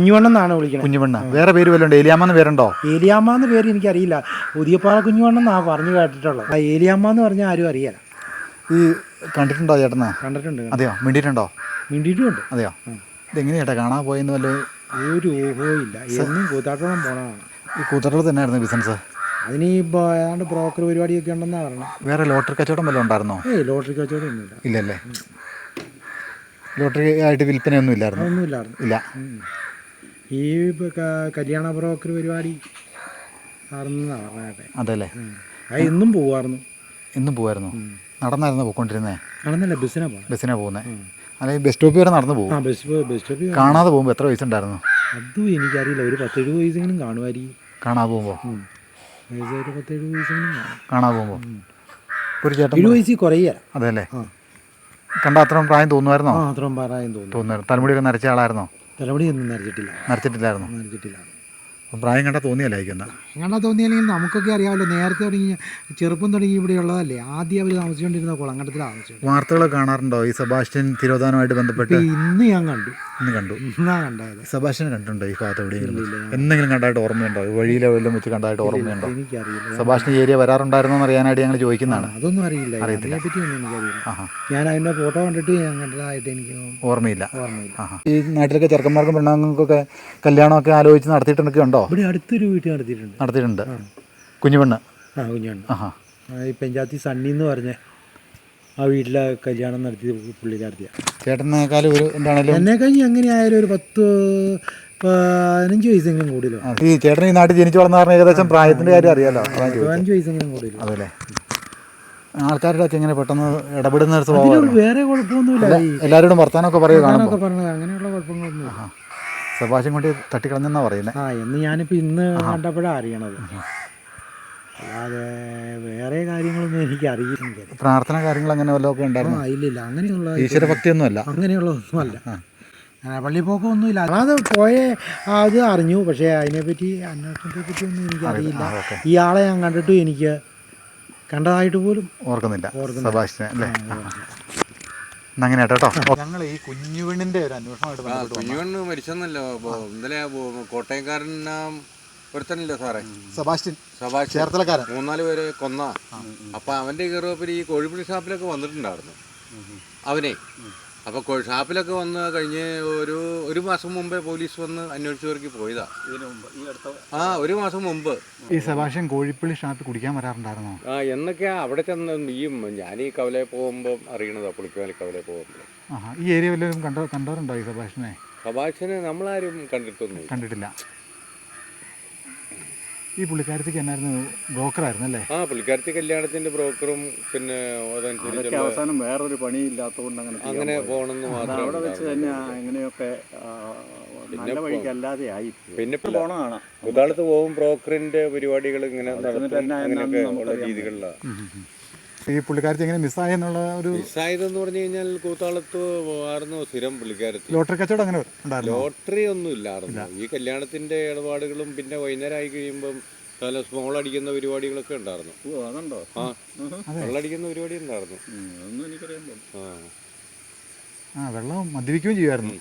കുഞ്ഞുവണ്ണെന്നാണ് വിളിക്കുന്നത്. കുഞ്ഞുവണ്ണ. വേറെ പേര് വല്ലതുണ്ട്? ഏലിയാമ്മന്ന് പേരുണ്ടോ? ഏലിയാമ്മന്ന് പേര് എനിക്കറിയില്ല. പുതിയപ്പാറ കുഞ്ഞുവണ്ണെന്നാണ് പറഞ്ഞു കേട്ടിട്ടുള്ളത്. ആ ഏലിയാമ്മ എന്ന് പറഞ്ഞാൽ ആരും അറിയാല. ഈ കണ്ടിട്ടുണ്ടോ ചേട്ടന്? കണ്ടിട്ടുണ്ട്. അതെയോ? മിണ്ടിയിട്ടുണ്ടോ? മിണ്ടിയിട്ടുമുണ്ട്. അതെയോ? ഇതെങ്ങനെയാ ചേട്ടാ കാണാൻ പോയെന്ന് വല്ല ഒരു ഊഹവും ഇല്ല. എന്നും കൂത്താട്ടോളം പോണതാണ്. ഈ കൂത്തട്ടത്തിൽ തന്നെയായിരുന്നു ബിസിനസ്? അതിന് ഇപ്പോൾ ഏതാണ്ട് ബ്രോക്കർ പരിപാടിയൊക്കെ ഉണ്ടെന്നാണ് പറഞ്ഞത്. വേറെ ലോട്ടറി കച്ചവടം വല്ലതും ഉണ്ടായിരുന്നോ? ലോട്ടറി കച്ചവടം ഒന്നുമില്ല. ഇല്ലല്ലേ? ലോട്ടറി ആയിട്ട് വിൽപ്പനയൊന്നും ഇല്ലായിരുന്നു? ഒന്നുമില്ലായിരുന്നു. ഇല്ല. ഈ കല്യാണ ബ്രോക്കർ പരിപാടി ആണെന്നാണ് പറഞ്ഞത്. അതല്ലേ? എന്നും പോവായിരുന്നു. എന്നും പോവായിരുന്നു? നടന്നായിരുന്നു പോയിക്കൊണ്ടിരുന്നേ? നടന്നല്ല, ബസ്സിനാണ് പോകുന്നത്. അല്ലെങ്കിൽ ബസ് സ്റ്റോപ്പ് വരെ നടന്നു പോകും? ബസ് സ്റ്റോപ്പിൽ. കാണാതെ പോകുമ്പോൾ എത്ര പൈസ ഉണ്ടായിരുന്നു? അതും എനിക്കറിയില്ല. ഒരു 10-70 പൈസെങ്കിലും കാണുമായിരിക്കും. കാണാതെ പോകുമ്പോൾ? ഒരു 10-70 പൈസെങ്കിലും കാണും കാണാതെ പോകുമ്പോൾ. ഒരു ചേട്ടൻ 70 പൈസ കുറയുക. അതെല്ലേ? കണ്ട അത്രയും പ്രായം തോന്നുമായിരുന്നോ? അത്രയും പ്രായം തോന്നുന്നു. തലമുടിയൊക്കെ നരച്ച ആളായിരുന്നോ? തലമുടി ഒന്നും നരച്ചിട്ടില്ലായിരുന്നു. അപ്പം പ്രായം കണ്ടാൽ തോന്നിയല്ലായിരിക്കും. കണ്ടാൽ തോന്നിയില്ലെങ്കിൽ നമുക്കൊക്കെ അറിയാമല്ലോ. നേരത്തെ തുടങ്ങി, ചെറുപ്പം തുടങ്ങി ഇവിടെ ഉള്ളതല്ലേ. ആദ്യം അവർ താമസിച്ചുകൊണ്ടിരുന്ന കുളങ്കണ്ടത്തിലാണ് താമസിച്ചത്. വാർത്തകളൊക്കെ കാണാറുണ്ടോ ഈ സെബാസ്റ്റ്യൻ തിരോധാനമായിട്ട് ബന്ധപ്പെട്ട്? ഇന്ന് ഞാൻ കണ്ടു. ഇന്നാ കണ്ടത്. സെബാസ്റ്റ്യൻ കണ്ടിട്ടുണ്ടോ ഈ ഭാഗത്ത് എവിടെയെങ്കിലും? എന്തെങ്കിലും കണ്ടായിട്ട് ഓർമ്മയുണ്ടോ? വഴിയിലെ വല്ലതും വെച്ച് കണ്ടായിട്ട് ഓർമ്മയുണ്ടോ? എനിക്കറിയില്ല. സെബാസ്റ്റ്യൻ ഏരിയ വരാറുണ്ടായിരുന്നോ എന്ന് അറിയാനായിട്ട് ഞങ്ങൾ ചോദിക്കുന്നതാണ്. അതൊന്നും അറിയില്ല. അതിനെപ്പറ്റിയൊന്നും എനിക്കറിയില്ല. ഞാൻ അതിൻ്റെ ഫോട്ടോ കണ്ടിട്ട് ഞാൻ കണ്ടതായിട്ട് എനിക്ക് ഓർമ്മയില്ല. ഈ നാട്ടിലൊക്കെ ചെറുക്കന്മാർക്കും പെണ്ണുങ്ങൾക്കൊക്കെ കല്യാണമൊക്കെ ആലോചിച്ച് നടത്തിയിട്ടൊക്കെ ഉണ്ടോ? ഇവിടെ അടുത്തൊരു വീട്ടിൽ നടത്തിയിട്ടുണ്ട്. കുഞ്ഞുപെണ്ണ്. ഈ പെഞ്ചാത്തി സണ്ണി എന്ന് പറഞ്ഞ ആ വീട്ടിലെ കല്യാണം നടത്തിയ പുള്ളിക്കാരത്തിയ. ചേട്ടനേക്കാളും ഒരു എന്താണേലും എന്നെ കഴിഞ്ഞ് എങ്ങനെയായാലും ഒരു 10-15 വയസ്സെങ്കിലും കൂടുതലും. ഈ ചേട്ടൻ ഈ നാട്ടിൽ ജനിച്ചു വളർന്ന കാരണം ഏകദേശം പ്രായത്തിന്റെ കാര്യം അറിയാലോ. 15 വയസ്സെങ്കിലും കൂടുതലും. അതല്ലേ? ആൾക്കാരുടെ ഒക്കെ എങ്ങനെ പെട്ടെന്ന് ഇടപെടുന്ന ഒരു സ്വഭാവം? വേറെ കുഴപ്പമൊന്നുമില്ല. എല്ലാവരോടും വർത്താനമൊക്കെ പറയുക? അങ്ങനെയുള്ള കുഴപ്പങ്ങളൊന്നും. സെബാസ്റ്റ്യൻ കൊണ്ട് തട്ടിക്കളഞ്ഞെന്നാ പറയുന്നത്. എന്ന് ഞാനിപ്പോൾ ഇന്ന് കണ്ടപ്പോഴാണ് അറിയണത്. അല്ലാതെ വേറെ കാര്യങ്ങളൊന്നും എനിക്ക് അറിയില്ല. പ്രാർത്ഥന കാര്യങ്ങൾ അങ്ങനെ വല്ലതൊക്കെ ഉണ്ടായിരുന്നു? ഇല്ലില്ല. അങ്ങനെയുള്ള ഈശ്വരഭക്തിയൊന്നും അല്ല. അങ്ങനെയുള്ളതൊന്നുമല്ല. പള്ളിപ്പോക്കൊന്നുമില്ല. അത് അത് അറിഞ്ഞു. പക്ഷേ അതിനെപ്പറ്റി അന്വേഷണത്തെ പറ്റി ഒന്നും എനിക്കറിയില്ല. ഇയാളെ ഞാൻ കണ്ടിട്ടും എനിക്ക് കണ്ടതായിട്ട് പോലും ഓർക്കുന്നില്ല. സെബാസ്റ്റ്യൻ അല്ലേ? അങ്ങനെ കേട്ടോ. ഞങ്ങൾ ഈ കുഞ്ഞുപെണ്ണിന്റെ ഒരു അന്വേഷണമായിട്ട് കുഞ്ഞുപെണ്ണ് മരിച്ചെന്നല്ലോ. ഇന്നലെ കോട്ടയംകാരൻ ഒരുത്തനല്ലോ സാറേ, സെബാസ്റ്റ്യൻ ചേർത്തലക്കാരൻ. 3-4 പേര് കൊന്ന. അപ്പം അവൻ്റെ കയറുമ്പോൾ ഈ കോഴിപ്പള്ളി ഷാപ്പിലൊക്കെ വന്നിട്ടുണ്ടായിരുന്നു അവനെ. അപ്പോൾ ഷാപ്പിലൊക്കെ വന്ന് കഴിഞ്ഞ് ഒരു മാസം മുമ്പേ പോലീസ് വന്ന് അന്വേഷിച്ചവർക്ക് പോയതാ. ഒരു മാസം മുമ്പ്. ഈ സെബാസ്റ്റ്യൻ കോഴിപ്പള്ളി ഷാപ്പിൽ കുടിക്കാൻ വരാറുണ്ടായിരുന്നോ? എന്നൊക്കെയാ അവിടെ ചെന്ന് ഞാൻ ഈ കവലയിൽ പോകുമ്പോൾ അറിയണതാ. പുളിക്കാലി കവലയിൽ പോകുമ്പോൾ. ഈ ഏരിയ വല്ലതും കണ്ടവരുണ്ടോ ഈ സെബാസ്റ്റ്യനെ നമ്മളാരും കണ്ടിട്ടില്ല. ഈ പുള്ളിക്കാരത്തിക്ക് എന്നായിരുന്നു? ബ്രോക്കറായിരുന്നു അല്ലേ? പുള്ളിക്കാരത്തി കല്യാണത്തിന്റെ ബ്രോക്കറും. പിന്നെ അവസാനം വേറൊരു പണിയില്ലാത്തതുകൊണ്ട് അങ്ങനെ പോകണമെന്ന് മാത്രം. അവിടെ വെച്ച് തന്നെ എങ്ങനെയൊക്കെ നല്ല വഴിക്കല്ലാതെ ആയി. പിന്നെ പോണതാണ് കൂത്താളത്ത് പോകും. ബ്രോക്കറിന്റെ പരിപാടികൾ ഇങ്ങനെ നടത്തുന്ന രീതികളിലാണ്. ഈ പുള്ളിക്കാരത്തി എങ്ങനെ മിസ്സായെന്നുള്ള ഒരു മിസ്സായതെന്ന് പറഞ്ഞു കഴിഞ്ഞാൽ കൂത്താളത്ത് ആയിരുന്നു സ്ഥിരം പുള്ളിക്കാരത്തി. ലോട്ടറി കച്ചവടം അങ്ങനെ ഉണ്ടായിരുന്നു? ലോട്ടറി ഒന്നും ഇല്ലായിരുന്നു. ഈ കല്യാണത്തിന്റെ ഇടപാടുകളും പിന്നെ വൈകുന്നേരം ആയി കഴിയുമ്പം നല്ല സ്മോൾ അടിക്കുന്ന പരിപാടികളൊക്കെ ഉണ്ടായിരുന്നു. അതുണ്ടോ? വെള്ളടിക്കുന്ന പരിപാടി ഉണ്ടായിരുന്നു. ഒന്നും എനിക്കറിയാൻ. വെള്ളം മദ്യപിക്കുകയും ചെയ്യുമായിരുന്നു.